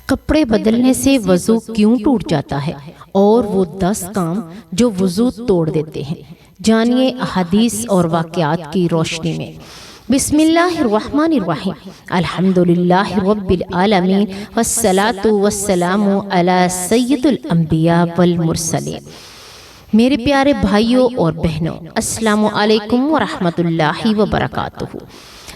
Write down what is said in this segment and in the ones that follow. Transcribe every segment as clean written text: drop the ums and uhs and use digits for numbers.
کپڑے بدلنے سے وضو کیوں ٹوٹ جاتا ہے اور وہ 10 کام جو وضو توڑ دیتے ہیں، جانیے احادیث اور واقعات کی روشنی میں۔ بسم اللہ الرحمن الرحیم، الحمدللہ رب العالمین، والصلاة والسلام علی سید الانبیاء والمرسلین۔ میرے پیارے بھائیوں اور بہنوں، السلام علیکم ورحمۃ اللہ وبرکاتہ۔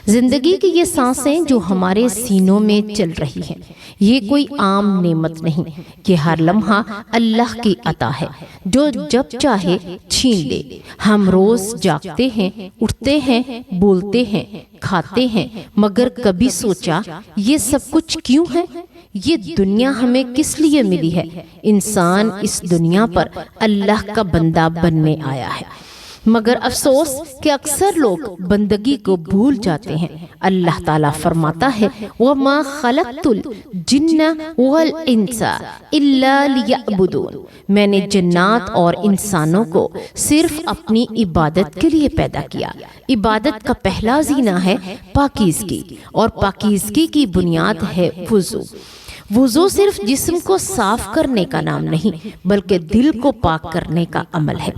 زندگی کی یہ سانسیں جو ہمارے سینوں میں چل رہی ہیں، یہ کوئی عام نعمت نہیں، یہ ہر لمحہ اللہ کی عطا ہے جو جب چاہے چھین لے۔ ہم روز جاگتے ہیں، اٹھتے ہیں، بولتے ہیں، کھاتے ہیں، مگر کبھی سوچا یہ سب کچھ کیوں ہے؟ یہ دنیا ہمیں کس لیے ملی ہے؟ انسان اس دنیا پر اللہ کا بندہ بننے آیا ہے، مگر افسوس کہ اکثر لوگ بندگی کو بھول جاتے ہیں۔ اللہ تعالیٰ فرماتا ہے وَمَا خَلَقْتُ الْجِنَّ وَالْإِنسَ إِلَّا لِيَعْبُدُونَ، میں نے جنات اور انسانوں کو صرف اپنی عبادت کے لیے پیدا کیا۔ عبادت کا پہلا زینہ ہے پاکیزگی، اور پاکیزگی کی بنیاد ہے وضو۔ وضو صرف جسم کو صاف کرنے کا نام نہیں، بلکہ دل کو پاک کرنے کا عمل ہے۔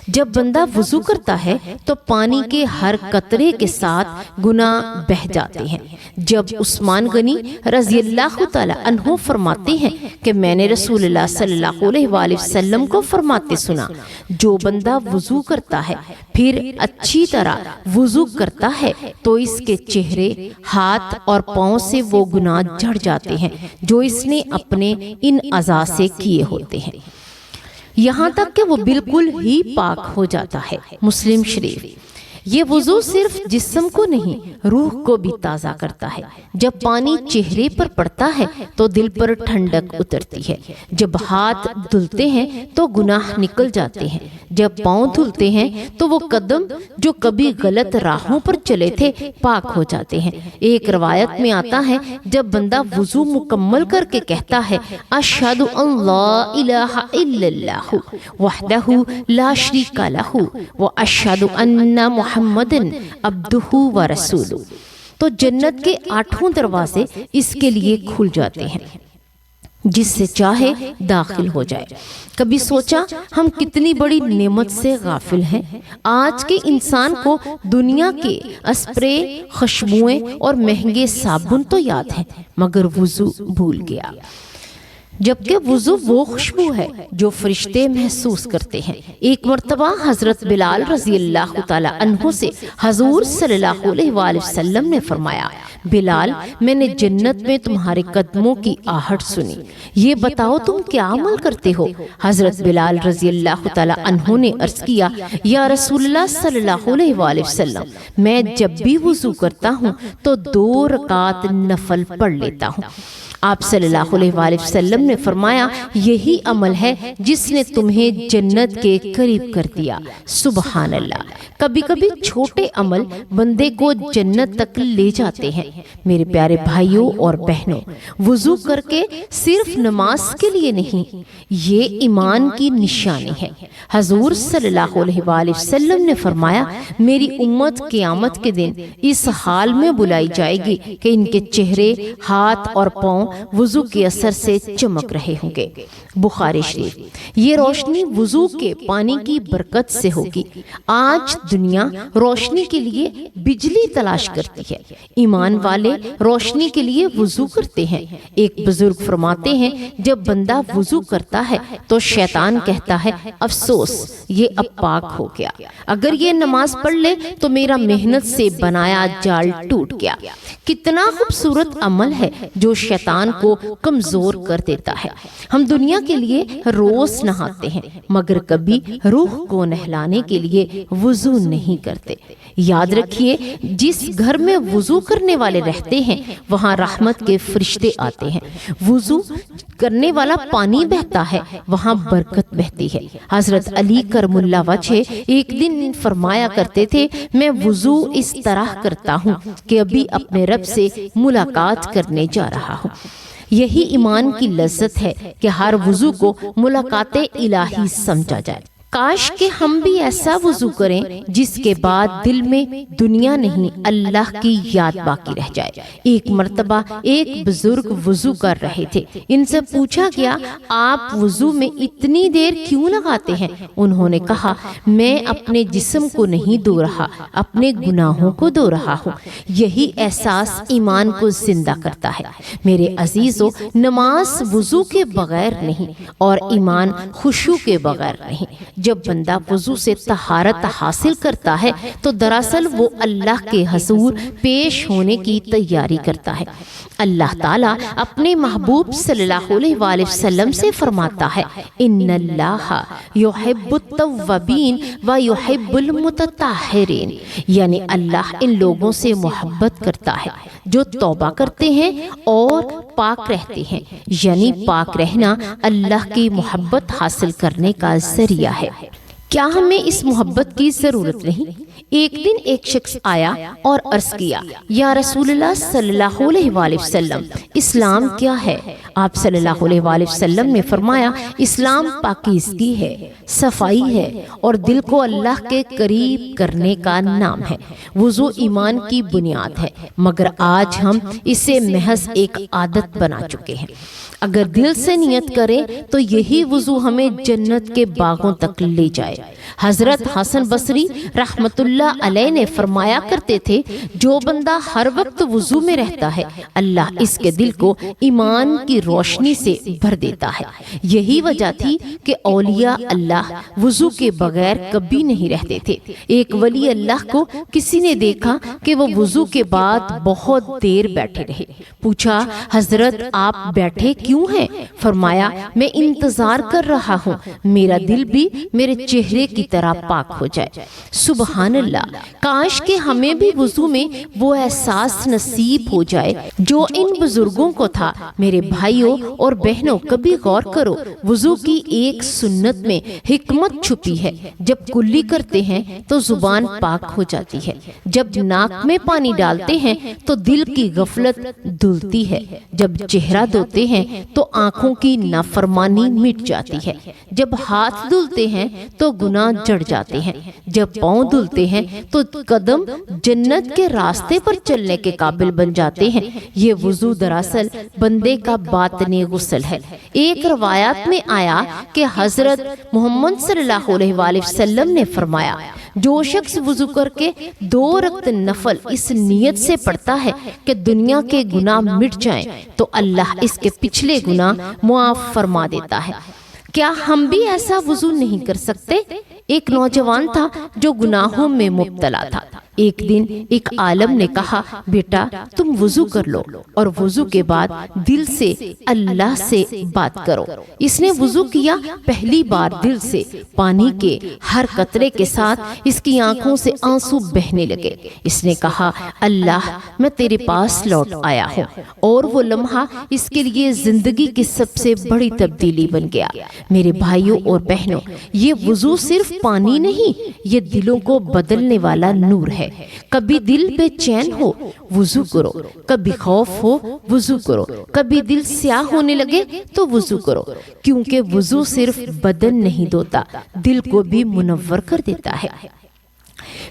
جب بندہ وضو کرتا ہے تو پانی کے ہر قطرے کے ساتھ گناہ بہہ جاتے ہیں۔ جب عثمان غنی رضی اللہ تعالی عنہ فرماتے ہیں کہ میں نے رسول اللہ صلی اللہ علیہ وآلہ وسلم کو فرماتے سنا، جو بندہ وضو کرتا ہے پھر اچھی طرح وضو کرتا ہے تو اس کے چہرے، ہاتھ اور پاؤں سے وہ گناہ جھڑ جاتے ہیں جو اس نے اپنے ان اعضاء سے کیے ہوتے ہیں، یہاں تک کہ وہ بالکل ہی پاک ہو جاتا ہے۔ مسلم شریف۔ یہ وضو صرف جسم کو نہیں، روح کو بھی تازہ کرتا ہے۔ جب پانی چہرے پر پڑتا ہے تو دل پر ٹھنڈک اترتی ہے۔ جب ہاتھ دھلتے ہیں تو گناہ نکل جاتے ہیں۔ جب پاؤں دھلتے ہیں تو وہ قدم جو کبھی غلط راہوں پر چلے تھے پاک ہو جاتے ہیں۔ ایک روایت میں آتا ہے جب بندہ وضو مکمل کر کے کہتا ہے اشہد ان لا الہ الا اللہ وحدہ لا شریک لہ واشہد ان محمد عبدہ و رسولہ، تو جنت کے 8 دروازے اس کے لیے کھل جاتے ہیں، جس سے چاہے داخل ہو جائے۔ کبھی سوچا ہم کتنی بڑی نعمت سے غافل ہیں؟ آج کے انسان کو دنیا کے اسپرے، خوشبوئیں اور مہنگے صابن تو یاد ہیں، مگر وضو بھول گیا، جبکہ وضو وہ خوشبو ہے جو فرشتے محسوس کرتے ہیں۔ ایک مرتبہ حضرت بلال رضی اللہ تعالی عنہ سے حضور صلی اللہ علیہ وآلہ وسلم نے فرمایا بلال، میں نے جنت میں تمہارے قدموں کی آہٹ سنی، یہ بتاؤ تم کیا عمل کرتے ہو؟ حضرت بلال رضی اللہ تعالی عنہ نے عرض کیا یا رسول اللہ صلی اللہ علیہ وآلہ وسلم، میں جب بھی وضو کرتا ہوں تو 2 رکعت نفل پڑھ لیتا ہوں۔ آپ صلی اللہ علیہ وآلہ وسلم نے فرمایا یہی عمل ہے جس نے تمہیں جنت کے قریب کر دیا۔ سبحان اللہ۔ کبھی کبھی چھوٹے عمل بندے کو جنت تک لے جاتے ہیں۔ میرے پیارے بھائیوں اور بہنوں، وضو کر کے صرف نماز کے لیے نہیں، یہ ایمان کی نشانی ہے۔ حضور صلی اللہ علیہ وآلہ وسلم نے فرمایا میری امت قیامت کے دن اس حال میں بلائی جائے گی کہ ان کے چہرے، ہاتھ اور پاؤں وضو کے اثر سے چمک رہے ہوں گے۔ بخاری شریف۔ یہ روشنی وضو کے پانی کی برکت سے ہوگی۔ آج دنیا روشنی کے لیے بجلی تلاش کرتی ہے، ایمان والے روشنی کے لیے وضو کرتے ہیں۔ ایک بزرگ فرماتے ہیں جب بندہ وضو کرتا ہے تو شیطان کہتا ہے افسوس یہ اب پاک ہو گیا، اگر یہ نماز پڑھ لے تو میرا محنت سے بنایا جال ٹوٹ گیا۔ کتنا خوبصورت عمل ہے جو شیطان کو کمزور کر دیتا ہے۔ ہم دنیا کے لیے روز نہاتے ہیں، مگر کبھی روح کو نہلانے کے لیے وضو نہیں کرتے۔ یاد رکھیے جس گھر میں وضو کرنے والے رہتے ہیں وہاں رحمت کے فرشتے آتے ہیں۔ وضو کرنے والا پانی بہتا ہے وہاں برکت بہتی ہے۔ حضرت علی کرم اللہ وجہ ایک دن فرمایا کرتے تھے میں وضو اس طرح کرتا ہوں کہ ابھی اپنے رب سے ملاقات کرنے جا رہا ہوں۔ یہی ایمان کی لذت ہے کہ ہر وضو کو ملاقات الہی سمجھا جائے۔ کاش کہ ہم بھی ایسا وضو کریں جس کے بعد دل میں دنیا نہیں اللہ کی یاد باقی رہ جائے۔ ایک مرتبہ ایک بزرگ وضو کر رہے تھے، ان سے پوچھا گیا آپ وضو میں اتنی دیر کیوں لگاتے ہیں؟ انہوں نے کہا میں اپنے جسم کو نہیں دھو رہا، اپنے گناہوں کو دھو رہا ہوں۔ یہی احساس ایمان کو زندہ کرتا ہے۔ میرے عزیزو، نماز وضو کے بغیر نہیں اور ایمان خشوع کے بغیر نہیں۔ جب بندہ وضو سے طہارت حاصل کرتا ہے تو دراصل وہ اللہ کے حضور پیش ہونے کی تیاری کرتا ہے۔ اللہ تعالیٰ اپنے محبوب صلی اللہ علیہ وآلہ وسلم سے فرماتا ہے ان اللہ یحب التوابین و یحب المتطہرین، یعنی اللہ ان لوگوں سے محبت کرتا ہے جو توبہ کرتے ہیں اور پاک رہتے ہیں، یعنی پاک رہنا اللہ کی محبت حاصل کرنے کا ذریعہ ہے۔ کیا ہمیں اس محبت کی ضرورت نہیں؟ ایک دن ایک شخص آیا اور عرض کیا یا رسول اللہ صلی اللہ علیہ وآلہ وسلم، اسلام کیا ہے؟ آپ صلی اللہ علیہ وآلہ وسلم نے فرمایا اسلام پاکیزگی ہے، صفائی ہے اور دل کو اللہ کے قریب کرنے کا نام ہے۔ وضو ایمان کی بنیاد ہے، مگر آج ہم اسے محض ایک عادت بنا چکے ہیں۔ اگر دل سے نیت کریں تو یہی وضو ہمیں جنت کے باغوں تک لے جائے۔ حضرت حسن بصری رحمت اللہ علیہ نے فرمایا کرتے تھے جو بندہ ہر وقت وضو میں رہتا ہے اللہ اس کے دل کو ایمان کی روشنی سے بھر دیتا ہے۔ یہی وجہ تھی کہ اولیاء اللہ وضو کے بغیر کبھی نہیں رہتے تھے۔ ایک ولی اللہ کو کسی نے دیکھا کہ وہ وضو کے بعد بہت دیر بیٹھے رہے۔ پوچھا حضرت آپ بیٹھے کیوں ہیں؟ فرمایا میں انتظار کر رہا ہوں میرا دل بھی میرے چہرے کی طرح پاک ہو جائے۔ سبحان اللہ، کاش کہ ہمیں بھی وضو میں وہ احساس نصیب ہو جائے جو ان بزرگوں کو تھا۔ میرے بھائیوں اور بہنوں، کبھی غور کرو وضو کی ایک سنت میں حکمت چھپی ہے۔ جب کلی کرتے ہیں تو زبان پاک ہو جاتی ہے، جب ناک میں پانی ڈالتے ہیں تو دل کی غفلت دھلتی ہے، جب چہرہ دھوتے ہیں تو آنکھوں کی نافرمانی مٹ جاتی ہے، جب ہاتھ دھلتے ہیں تو گناہ جڑ جاتے ہیں، جب پاؤں دھلتے ہیں تو قدم جنت کے راستے پر چلنے کے قابل بن جاتے ہیں۔ یہ وضو دراصل بندے کا باطنی غسل ہے۔ ایک روایات میں آیا کہ حضرت محمد صلی اللہ علیہ وآلہ وسلم نے فرمایا جو شخص وضو کر کے 2 رکعت نفل اس نیت سے پڑھتا ہے کہ دنیا کے گناہ مٹ جائیں تو اللہ اس کے پچھلے گناہ معاف فرما دیتا ہے۔ کیا ہم بھی ایسا وضو نہیں کر سکتے؟ ایک نوجوان تھا جو گناہوں میں مبتلا تھا۔ ایک دن ایک عالم نے کہا بیٹا تم وضو کر لو اور وضو کے بعد دل سے اللہ سے بات کرو۔ اس نے وضو کیا، پہلی بار دل سے پانی کے ہر قطرے کے ساتھ اس کی آنکھوں سے آنسو بہنے لگے۔ اس نے کہا اللہ میں تیرے پاس لوٹ آیا ہوں، اور وہ لمحہ اس کے لیے زندگی کی سب سے بڑی تبدیلی بن گیا۔ میرے بھائیوں اور بہنوں، یہ وضو صرف پانی نہیں، یہ دلوں کو بدلنے والا نور ہے۔ کبھی دل بے چین ہو وضو کرو، کبھی خوف ہو وضو کرو، کبھی دل سیاہ ہونے لگے تو وضو کرو، کیونکہ وضو صرف بدن نہیں دھوتا، دل کو بھی منور کر دیتا ہے۔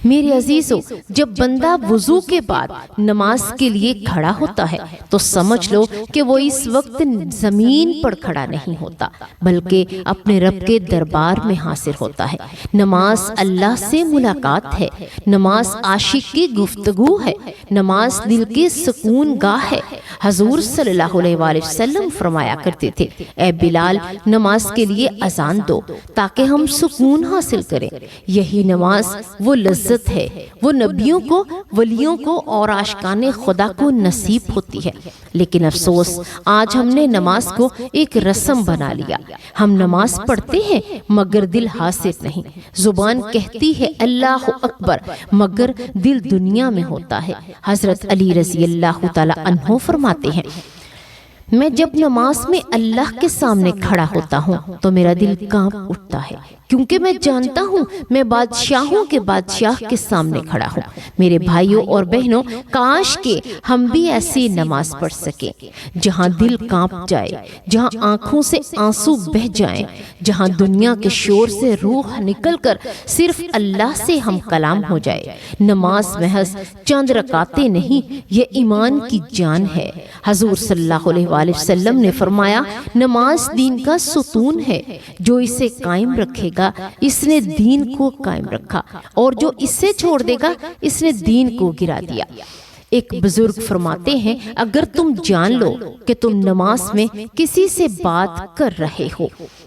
میرے عزیزو، جب بندہ وضو کے بعد نماز کے لیے کھڑا ہوتا ہے تو سمجھ لو کہ وہ اس وقت زمین پر کھڑا نہیں ہوتا بلکہ اپنے رب کے دربار میں حاضر ہوتا ہے۔ نماز اللہ سے ملاقات ہے، نماز عاشق کی گفتگو ہے، نماز دل کی سکون گاہ ہے۔ حضور صلی اللہ علیہ وآلہ وسلم فرمایا کرتے تھے اے بلال نماز کے لیے اذان دو تاکہ ہم سکون حاصل کریں۔ یہی نماز وہ لذت ہے، وہ نبیوں کو، ولیوں کو اور عاشقان خدا کو نصیب ہوتی ہے۔ لیکن افسوس آج ہم نے نماز کو ایک رسم بنا لیا۔ ہم نماز پڑھتے ہیں مگر دل حاضر نہیں، زبان کہتی ہے اللہ اکبر مگر دل دنیا میں ہوتا ہے۔ حضرت علی رضی اللہ تعالی عنہ فرماتے ہیں میں جب نماز میں اللہ کے سامنے کھڑا ہوتا ہوں تو میرا دل کانپ اٹھتا ہے، کیونکہ میں جانتا ہوں میں بادشاہوں کے بادشاہ کے سامنے کھڑا ہوں۔ میرے بھائیوں اور بہنوں، کاش کہ ہم بھی ایسی نماز پڑھ سکیں جہاں دل کانپ جائے، جہاں آنکھوں سے آنسو بہہ جائیں، جہاں دنیا کے شور سے روح نکل کر صرف اللہ سے ہم کلام ہو جائے۔ نماز محض چند رکعتیں نہیں، یہ ایمان کی جان ہے۔ حضور صلی اللہ علیہ وآلہ وسلم نے فرمایا، نماز دین کا ستون ہے، جو اسے قائم رکھے گا اس نے دین کو قائم رکھا، اور جو اسے چھوڑ دے گا اس نے دین کو گرا دیا۔ ایک بزرگ فرماتے ہیں، اگر تم جان لو کہ تم نماز میں کسی سے بات کر رہے ہو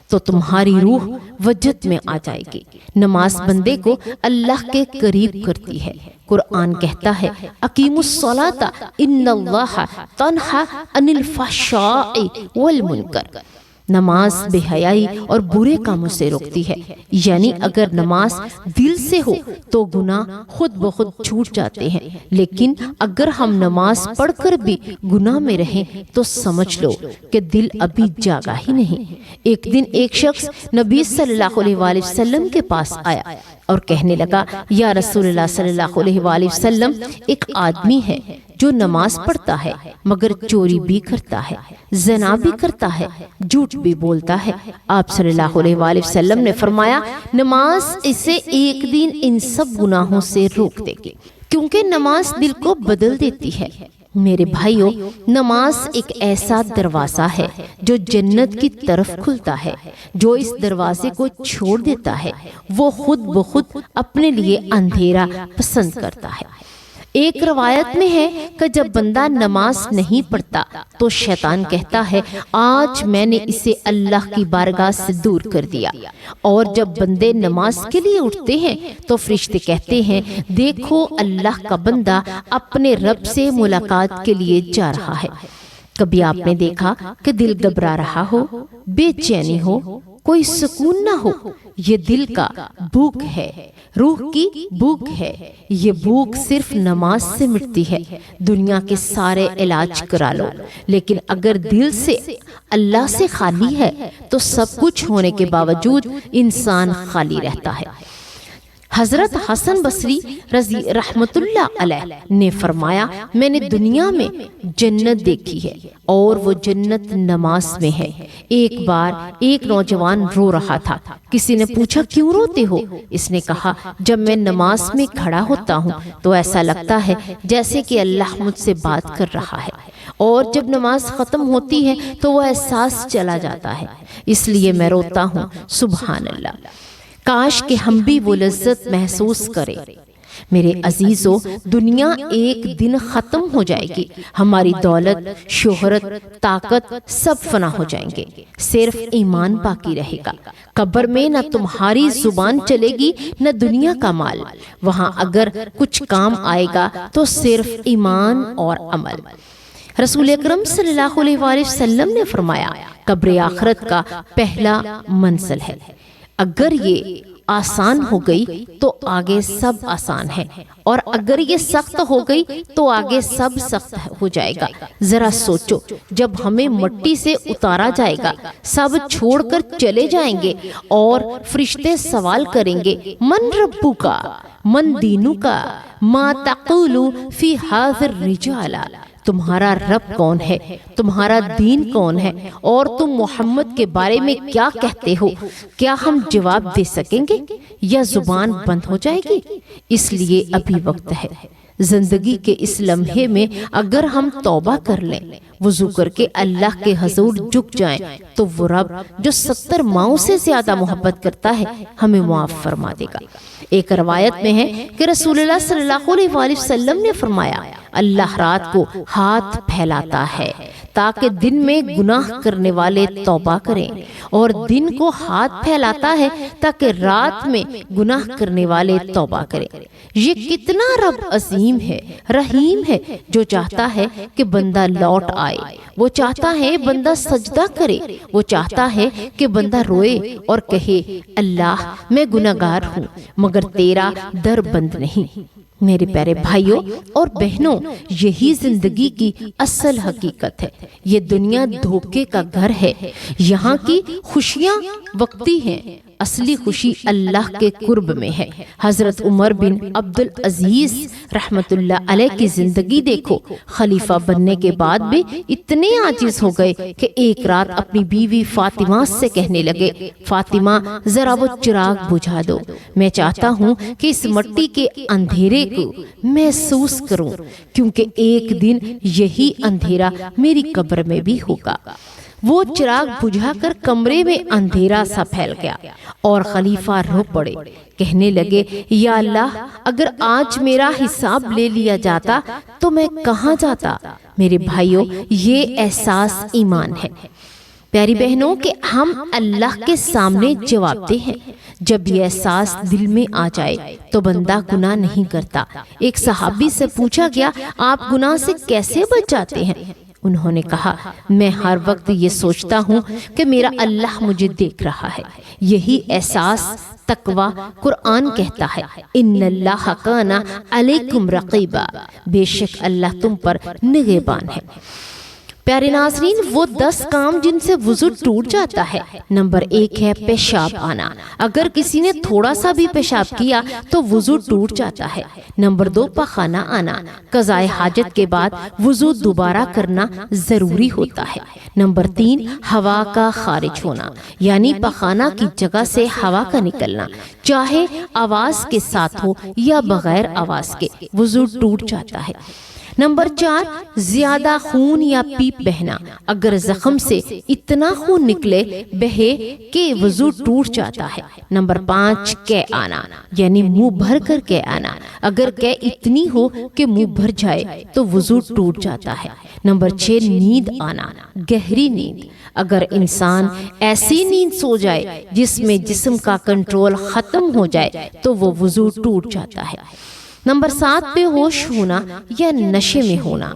تو تمہاری روح وجد میں آ جائے گی۔ نماز بندے کو اللہ کے قریب کرتی ہے۔ قرآن کہتا ہے، اقیموا الصلاۃ ان اللہ تنہی عن الفحشاء والمنکر۔ نماز بے حیائی اور برے کاموں سے روکتی ہے، یعنی اگر نماز دل سے ہو تو گناہ خود بخود چھوٹ جاتے ہیں، لیکن اگر ہم نماز پڑھ کر بھی گناہ میں رہیں تو سمجھ لو کہ دل ابھی جاگا ہی نہیں۔ ایک دن ایک شخص نبی صلی اللہ علیہ وآلہ وسلم کے پاس آیا اور کہنے لگا، یا رسول اللہ صلی اللہ علیہ وآلہ وسلم، ایک آدمی ہے جو نماز پڑھتا ہے مگر چوری بھی کرتا ہے، زنا بھی کرتا ہے، جھوٹ بھی بولتا ہے۔ آپ صلی اللہ علیہ وآلہ وسلم نے فرمایا، نماز اسے ایک دن ان سب گناہوں سے روک دے گی، کیونکہ نماز دل کو بدل دیتی ہے۔ میرے بھائیوں، نماز ایک ایسا دروازہ ہے جو جنت کی طرف کھلتا ہے۔ جو اس دروازے کو چھوڑ دیتا ہے وہ خود بخود اپنے لیے اندھیرا پسند کرتا ہے۔ ایک روایت میں ہے کہ جب بندہ نماز نہیں پڑھتا تو شیطان کہتا ہے، آج میں نے اسے اللہ کی بارگاہ سے دور کر دیا، اور جب بندے نماز کے لیے اٹھتے ہیں تو فرشتے کہتے ہیں، دیکھو اللہ کا بندہ اپنے رب سے ملاقات کے لیے جا رہا ہے۔ کبھی آپ نے دیکھا کہ دل گھبرا رہا ہو، بے چینی ہو، کوئی سکون نہ ہو؟ یہ دل کا بھوک ہے، روح کی بھوک ہے۔ یہ بھوک صرف نماز سے مٹتی ہے۔ دنیا کے سارے علاج کرا لو، لیکن اگر دل سے اللہ سے خالی ہے تو سب کچھ ہونے کے باوجود انسان خالی رہتا ہے۔ حضرت حسن بصری رضی رحمت اللہ علیہ نے فرمایا، میں نے دنیا میں جنت دیکھی ہے اور وہ جنت نماز میں ہے۔ ایک بار ایک نوجوان رو رہا تھا۔ کسی نے پوچھا، کیوں روتے ہو؟ اس نے کہا، جب میں نماز میں کھڑا ہوتا ہوں تو ایسا لگتا ہے جیسے کہ اللہ مجھ سے بات کر رہا ہے، اور جب نماز ختم ہوتی ہے تو وہ احساس چلا جاتا ہے، اس لیے میں روتا ہوں۔ سبحان اللہ، کاش کہ ہم بھی وہ لذت محسوس کریں۔ میرے عزیزو، دنیا ایک دن ختم ہو جائے گی، ہماری دولت، شہرت، طاقت سب فنا ہو جائیں گے، صرف ایمان باقی رہے گا۔ قبر میں نہ تمہاری زبان چلے گی نہ دنیا کا مال، وہاں اگر کچھ کام آئے گا تو صرف ایمان اور عمل۔ رسول اکرم صلی اللہ علیہ وآلہ وسلم نے فرمایا، قبر آخرت کا پہلا منزل ہے، اگر یہ آسان ہو گئی تو آگے سب آسان ہے، اور اگر یہ سخت ہو گئی تو آگے سب سخت ہو جائے گا۔ ذرا سوچو، جب ہمیں مٹی سے اتارا جائے گا، سب چھوڑ کر چلے جائیں گے اور فرشتے سوال کریں گے، من ربک من دینک ما تقول فی ھذا الرجال، تمہارا رب کون ہے، تمہارا دین کون ہے، اور تم محمد کے بارے میں کیا کہتے ہو؟ کیا ہم جواب دے سکیں گے یا زبان بند ہو جائے گی؟ اس لیے ابھی وقت ہے۔ زندگی کے اس لمحے میں اگر ہم توبہ کر لیں، وضو کر کے اللہ کے حضور جھک جائیں، تو وہ رب جو 70 ماؤں سے زیادہ محبت کرتا ہے ہمیں معاف فرما دے گا۔ ایک روایت میں ہے کہ رسول اللہ صلی اللہ علیہ وآلہ وسلم نے فرمایا، اللہ رات کو ہاتھ پھیلاتا ہے تاکہ دن میں گناہ کرنے والے توبہ کریں، اور دن کو ہاتھ پھیلاتا ہے تاکہ رات میں گناہ کرنے والے توبہ کریں۔ یہ کتنا رب عظیم ہے، رحیم ہے، جو چاہتا ہے کہ بندہ لوٹ آئے، وہ چاہتا ہے بندہ سجدہ کرے، وہ چاہتا ہے کہ بندہ روئے اور کہے، اللہ میں گناہگار ہوں مگر تیرا در بند نہیں۔ میرے پیارے بھائیوں اور بہنوں، یہی زندگی کی اصل حقیقت ہے۔ یہ دنیا دھوکے کا گھر ہے۔ یہاں کی خوشیاں وقتی ہیں، اصلی خوشی اللہ کے قرب میں ہے۔ حضرت عمر بن عبدالعزیز رحمت اللہ علیہ کی زندگی دیکھو۔ خلیفہ بننے کے بعد بھی اتنے عاجز ہو گئے کہ ایک رات اپنی بیوی فاطمہ سے کہنے لگے، فاطمہ ذرا وہ چراغ بجھا دو، میں چاہتا ہوں کہ اس مٹی کے اندھیرے کو محسوس کروں، کیونکہ ایک دن یہی اندھیرا میری قبر میں بھی ہوگا۔ وہ چراغ بجھا کر کمرے میں اندھیرا سا پھیل گیا اور خلیفہ رو پڑے، کہنے لگے، یا اللہ، اگر آج میرا حساب لے لیا جاتا تو میں کہاں جاتا؟ میرے بھائیوں، یہ احساس ایمان ہے۔ پیاری بہنوں، کہ ہم اللہ کے سامنے جواب دہ ہیں۔ جب یہ احساس دل میں آ جائے تو بندہ گناہ نہیں کرتا۔ ایک صحابی سے پوچھا گیا، آپ گناہ سے کیسے بچ جاتے ہیں؟ انہوں نے کہا، میں ہر وقت یہ سوچتا ہوں کہ میرا اللہ مجھے دیکھ رہا ہے۔ یہی احساس تقویٰ قرآن کہتا ہے، ان اللہ کان علیکم رقیبا، بے شک اللہ تم پر نگہبان ہے۔ پیارے ناظرین، وہ 10 کام جن سے وضو ٹوٹ جاتا ہے۔ نمبر 1 ہے پیشاب آنا۔ اگر کسی نے تھوڑا سا بھی پیشاب کیا تو وضو ٹوٹ جاتا ہے۔ نمبر 2 پخانہ آنا۔ قضاء حاجت کے بعد وضو دوبارہ کرنا ضروری ہوتا ہے۔ نمبر 3 ہوا کا خارج ہونا، یعنی پخانہ کی جگہ سے ہوا کا نکلنا، چاہے آواز کے ساتھ ہو یا بغیر آواز کے، وضو ٹوٹ جاتا ہے۔ نمبر 4 زیادہ خون یا پیپ بہنا۔ اگر زخم سے اتنا خون نکلے بہے کہ وضو ٹوٹ جاتا ہے۔ نمبر 5 قے آنا، یعنی منہ بھر کر قے آنا۔ اگر قے اتنی ہو کہ منہ بھر جائے تو وضو ٹوٹ جاتا ہے۔ نمبر 6 نیند آنا، گہری نیند۔ اگر انسان ایسی نیند سو جائے جس میں جسم کا کنٹرول ختم ہو جائے تو وہ وضو ٹوٹ جاتا ہے۔ نمبر 7 بے ہوش ہونا یا نشے میں ہونا۔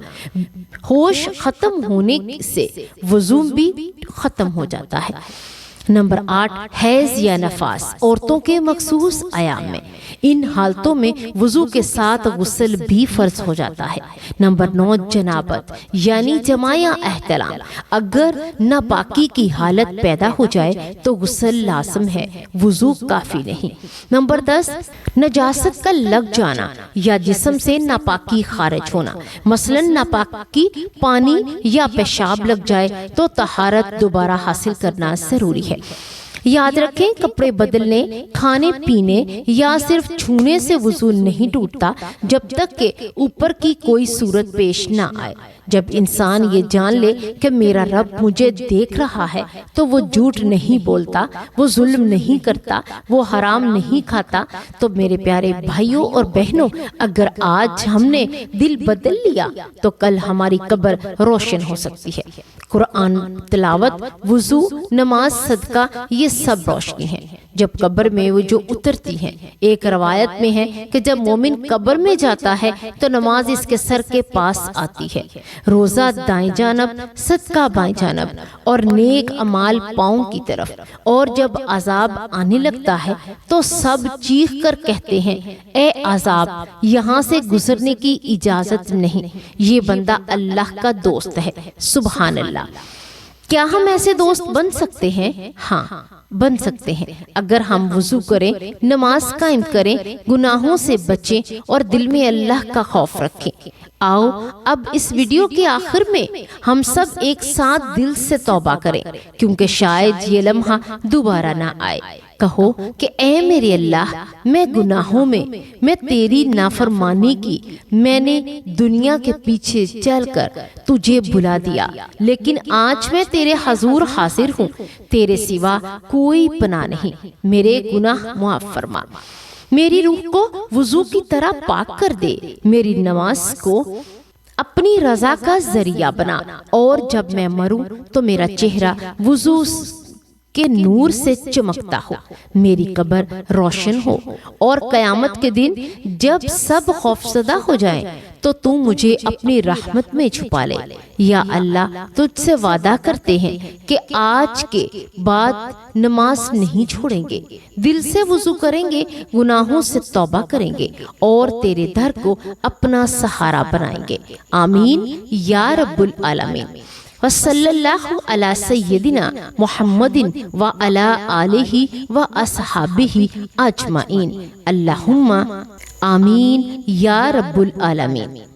ہوش ختم ہونے سے وضو بھی ختم ہو جاتا ہے۔ نمبر 8 حیض یا نفاس، عورتوں کے مخصوص ایام میں۔ ان حالتوں میں وضو کے ساتھ غسل بھی فرض ہو جاتا ہے۔ نمبر 9 جنابت، یعنی جماع یا احتلام۔ اگر ناپاکی کی حالت پیدا ہو جائے تو غسل لازم ہے، وضو کافی نہیں۔ نمبر 10 نجاست کا لگ جانا یا جسم سے ناپاکی خارج ہونا۔ مثلا ناپاکی پانی یا پیشاب لگ جائے تو طہارت دوبارہ حاصل کرنا ضروری ہے۔ یاد رکھیں، کپڑے بدلنے، کھانے پینے یا صرف چھونے سے وضو نہیں ٹوٹتا جب تک کہ اوپر کی کوئی صورت پیش نہ آئے۔ جب انسان یہ جان لے کہ میرا رب مجھے دیکھ رہا ہے تو وہ جھوٹ نہیں بولتا، وہ ظلم نہیں کرتا، وہ حرام نہیں کھاتا، تو میرے پیارے بھائیوں اور بہنوں، اگر آج ہم نے دل بدل لیا تو کل ہماری قبر روشن ہو سکتی ہے۔ قرآن تلاوت، وضو، نماز، صدقہ، یہ سب روشنی ہے جب قبر میں وہ جو اترتی ہیں۔ ایک روایت میں ہے کہ جب مومن قبر میں جاتا ہے تو نماز اس کے سر کے پاس آتی ہے، روزہ دائیں جانب، صدقہ بائیں جانب اور نیک اعمال پاؤں کی طرف۔ اور جب عذاب آنے لگتا ہے تو سب چیخ کر کہتے ہیں، اے عذاب، یہاں سے گزرنے کی اجازت نہیں، یہ بندہ اللہ کا دوست ہے۔ سبحان اللہ۔ کیا ہم ایسے دوست بن سکتے ہیں؟ ہاں، بن سکتے ہیں اگر ہم وضو کریں، نماز قائم کریں، گناہوں سے بچیں اور دل میں اللہ کا خوف رکھیں۔ آؤ اب اس ویڈیو کے آخر میں ہم سب ایک ساتھ دل سے توبہ کریں، کیونکہ شاید یہ لمحہ دوبارہ نہ آئے۔ کہو کہ اے میرے اللہ، میں گناہوں میں تیری نافرمانی کی، میں نے دنیا کے پیچھے چل کر تجھے بھلا دیا، لیکن آج میں تیرے حضور حاضر ہوں، تیرے سوا کوئی پناہ نہیں، میرے گناہ معاف فرما، میری روح کو وضو کی طرح پاک کر دے، میری نماز کو اپنی رضا کا ذریعہ بنا، اور جب میں مروں تو میرا چہرہ وضو کے نور سے چمکتا ہو، میری قبر روشن ہو، اور قیامت کے دن جب سب خوفزدہ ہو جائیں تو مجھے اپنی رحمت میں چھپا لے۔ یا اللہ، تجھ سے وعدہ کرتے ہیں کہ آج کے بعد نماز نہیں چھوڑیں گے، دل سے وضو کریں گے، گناہوں سے توبہ کریں گے، اور تیرے در کو اپنا سہارا بنائیں گے۔ آمین یا رب العالمین۔ وصلی اللہ علی سیدنا محمد وعلی آلہ واصحابہ اجمعین۔ اللہم آمین یا رب العالمین۔